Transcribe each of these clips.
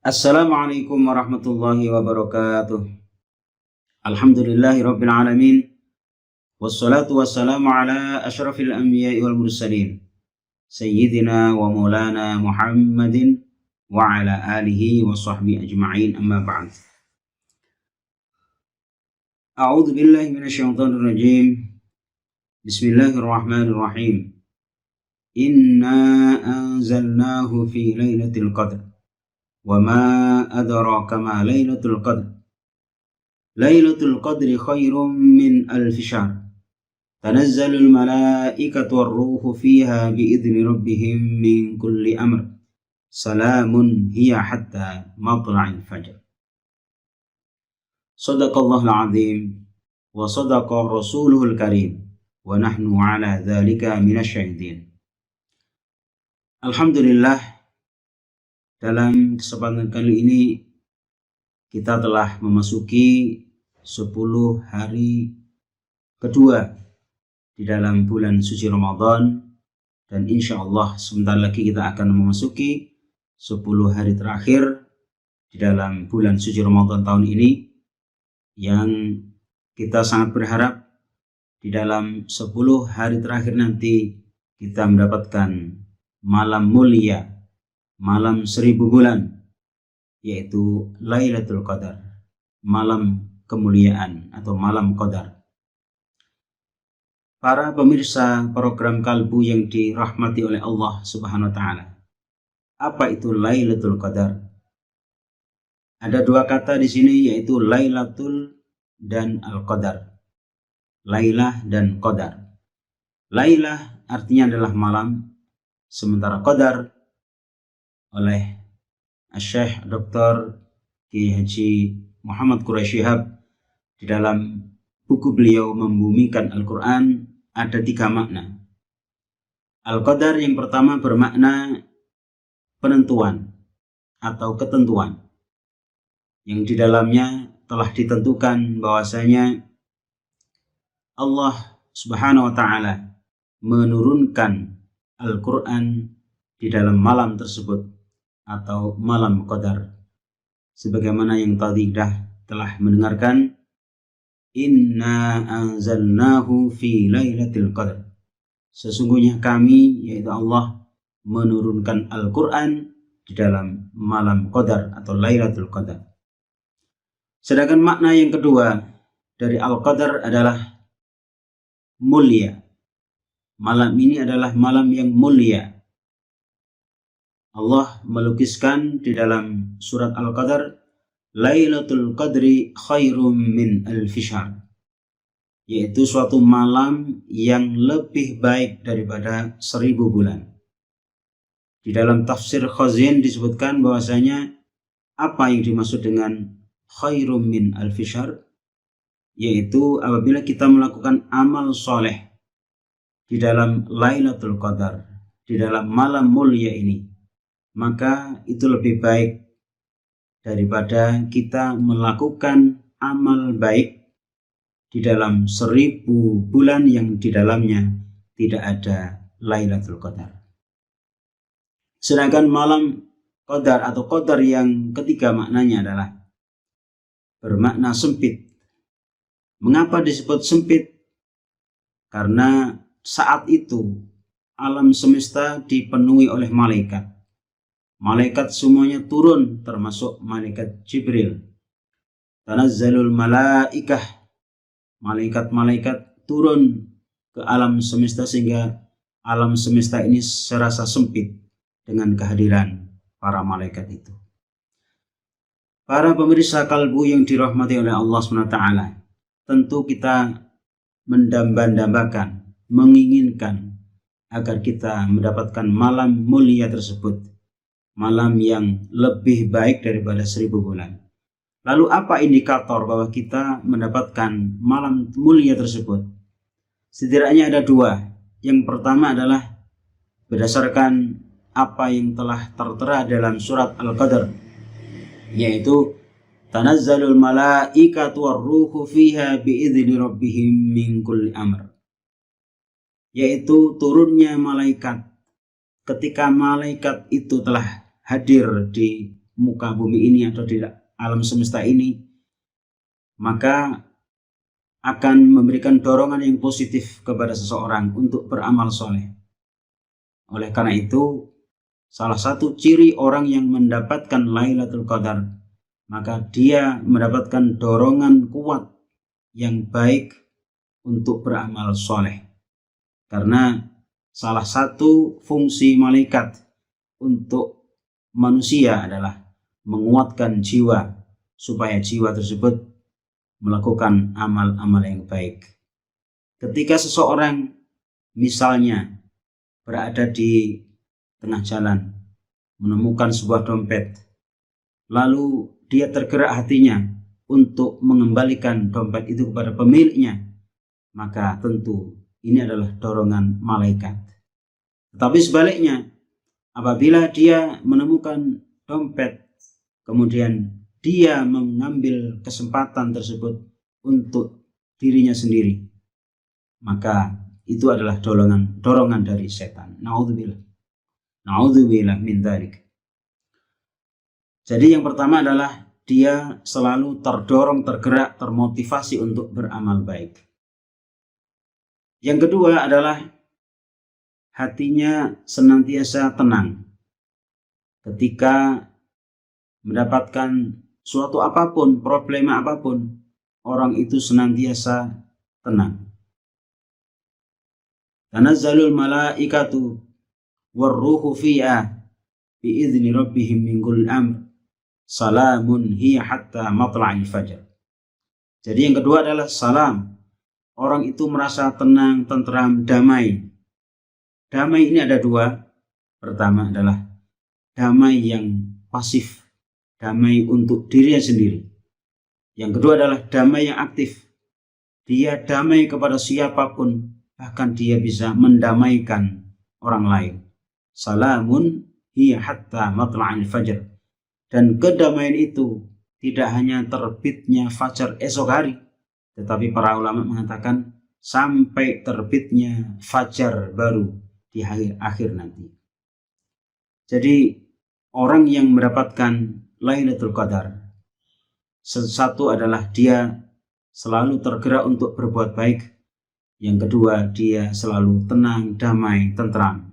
Assalamualaikum warahmatullahi wabarakatuh. Alhamdulillahi rabbil alamin. Wassalatu wassalamu ala ashrafil anbiya'i wal mursalin. Sayyidina wa maulana Muhammadin wa ala alihi wa sahbihi ajma'in, amma ba'd. A'udzu billahi minasyaitonir rajim. Bismillahirrahmanirrahim. Inna anzalnahu fi lailatul qadr. Wa ma adraka ma lailatul qadr. Lailatul qadri khairum min alfi syahr. Tanazzalul malaikatu warruhu fiha biidzni rabbihim min kulli amr. Salamun hiya hatta matla'il fajr. Sadaqallahul azim wa sadaqa rasuluhul karim wa nahnu ala dzalika minasyahidin. Alhamdulillah, dalam kesempatan kali ini kita telah memasuki 10 hari kedua di dalam bulan suci Ramadan, dan insya Allah sebentar lagi kita akan memasuki 10 hari terakhir di dalam bulan suci Ramadan tahun ini, yang kita sangat berharap di dalam 10 hari terakhir nanti kita mendapatkan malam mulia, malam 1000 bulan, yaitu Lailatul Qadar, malam kemuliaan atau malam Qadar. Para pemirsa program Kalbu yang dirahmati oleh Allah Subhanahu wa taala, apa itu Lailatul Qadar? Ada dua kata di sini, yaitu Lailatul dan Al-Qadar. Lailah dan Qadar. Lailah artinya adalah malam, sementara Qadar oleh Syekh Dr. Kiai Haji Muhammad Quraisy Shihab di dalam buku beliau Membumikan Al-Quran ada 3 makna. Al-Qadar yang pertama bermakna penentuan atau ketentuan, yang di dalamnya telah ditentukan bahwasanya Allah Subhanahu wa taala menurunkan Al-Quran di dalam malam tersebut atau malam Qadar, sebagaimana yang tadi telah mendengarkan, inna anzalnahu fi lailatul qadr. Sesungguhnya kami, yaitu Allah, menurunkan Al-Quran di dalam malam Qadar atau Lailatul Qadar. Sedangkan makna yang kedua dari Al-Qadar adalah mulia. Malam ini adalah malam yang mulia. Allah melukiskan di dalam surat Al-Qadar, Lailatul Qadri khairum min alfi syahr, yaitu suatu malam yang lebih baik daripada 1000 bulan. Di dalam tafsir Khazin disebutkan bahwasanya apa yang dimaksud dengan khairum min alfi syahr, yaitu apabila kita melakukan amal soleh di dalam Lailatul Qadar, di dalam malam mulia ini, maka itu lebih baik daripada kita melakukan amal baik di dalam 1000 bulan yang di dalamnya tidak ada Lailatul Qadar. Sedangkan malam Qadar atau Qadar yang ketiga maknanya adalah bermakna sempit. Mengapa disebut sempit? Karena saat itu alam semesta dipenuhi oleh malaikat. Malaikat semuanya turun, termasuk malaikat Jibril. Tanazzalul malaikah, malaikat-malaikat turun ke alam semesta, sehingga alam semesta ini serasa sempit dengan kehadiran para malaikat itu. Para pemirsa Kalbu yang dirahmati oleh Allah SWT, tentu kita mendamba-dambakan, menginginkan agar kita mendapatkan malam mulia tersebut, malam yang lebih baik daripada 1000 bulan. Lalu apa indikator bahwa kita mendapatkan malam mulia tersebut? Setidaknya ada 2. Yang pertama adalah berdasarkan apa yang telah tertera dalam surat Al-Qadr, yaitu tanazzalul malaikatu warruhu fiha biidzni rabbihim min kulli amr, yaitu turunnya malaikat. Ketika malaikat itu telah hadir di muka bumi ini atau di alam semesta ini, maka akan memberikan dorongan yang positif kepada seseorang untuk beramal soleh. Oleh karena itu, salah satu ciri orang yang mendapatkan Lailatul Qadar, maka dia mendapatkan dorongan kuat yang baik untuk beramal soleh. Karena salah satu fungsi malaikat untuk manusia adalah menguatkan jiwa, supaya jiwa tersebut melakukan amal-amal yang baik. Ketika seseorang misalnya berada di tengah jalan, menemukan sebuah dompet, lalu dia tergerak hatinya untuk mengembalikan dompet itu kepada pemiliknya, maka tentu ini adalah dorongan malaikat. Tetapi sebaliknya, apabila dia menemukan dompet, kemudian dia mengambil kesempatan tersebut untuk dirinya sendiri, maka itu adalah dorongan dari setan. Na'udzubillah min dzalik. Jadi yang pertama adalah dia selalu terdorong, tergerak, termotivasi untuk beramal baik. Yang kedua adalah hatinya senantiasa tenang ketika mendapatkan suatu apapun, problema apapun, orang itu senantiasa tenang. Tanazzalul malaikatu warruhu fiha biizni rabbihim min kulli amr salamun hiya hatta matla'il fajr. Jadi yang kedua adalah salam. Orang itu merasa tenang, tentram, damai. Damai ini ada dua. Pertama adalah damai yang pasif, damai untuk dirinya sendiri. Yang kedua adalah damai yang aktif. Dia damai kepada siapapun, bahkan dia bisa mendamaikan orang lain. Salamun hiya hatta matla'il fajr. Dan kedamaian itu tidak hanya terbitnya fajar esok hari, tetapi para ulama mengatakan sampai terbitnya fajar baru di akhir nanti. Jadi orang yang mendapatkan Lailatul Qadar, satu adalah dia selalu tergerak untuk berbuat baik. Yang kedua, dia selalu tenang, damai, tentram,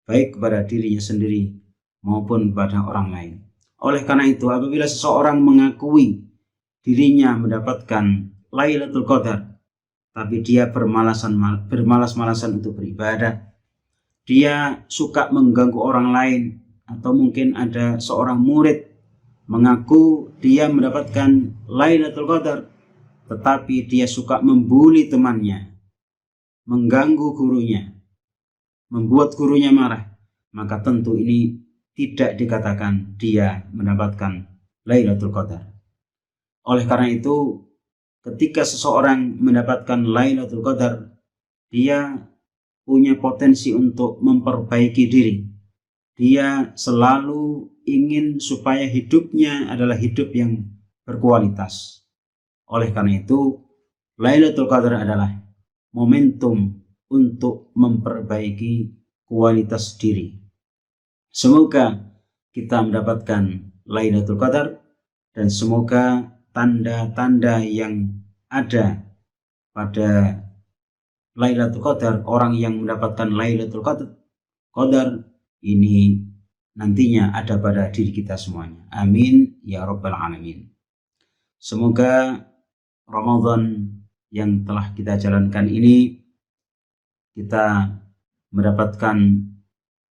baik kepada dirinya sendiri maupun kepada orang lain. Oleh karena itu, apabila seseorang mengakui dirinya mendapatkan Lailatul Qadar, tapi dia bermalas-malasan untuk beribadah, dia suka mengganggu orang lain, atau mungkin ada seorang murid mengaku dia mendapatkan Lailatul Qadar, tetapi dia suka membuli temannya, mengganggu gurunya, membuat gurunya marah, maka tentu ini tidak dikatakan dia mendapatkan Lailatul Qadar. Oleh karena itu, ketika seseorang mendapatkan Lailatul Qadar, dia punya potensi untuk memperbaiki diri. Dia selalu ingin supaya hidupnya adalah hidup yang berkualitas. Oleh karena itu, Lailatul Qadar adalah momentum untuk memperbaiki kualitas diri. Semoga kita mendapatkan Lailatul Qadar, dan semoga tanda-tanda yang ada pada Lailatul Qadar, orang yang mendapatkan Lailatul Qadar ini nantinya ada pada diri kita semuanya. Amin ya rabbal alamin. Semoga Ramadan yang telah kita jalankan ini kita mendapatkan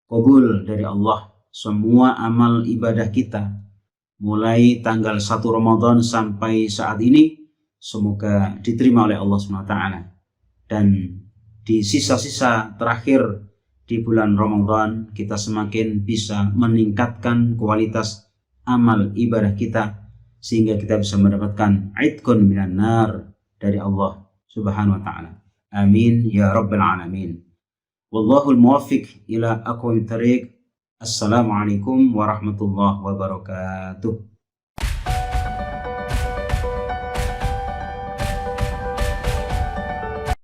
qabul dari Allah semua amal ibadah kita mulai tanggal 1 Ramadan sampai saat ini, semoga diterima oleh Allah SWT. Dan di sisa-sisa terakhir di bulan Ramadan, kita semakin bisa meningkatkan kualitas amal ibadah kita, sehingga kita bisa mendapatkan aidkun minan nar dari Allah Subhanahu wa ta'ala. Amin ya rabbal alamin. Wallahul muwaffiq ila aqwamit thariq. Assalamualaikum warahmatullahi wabarakatuh.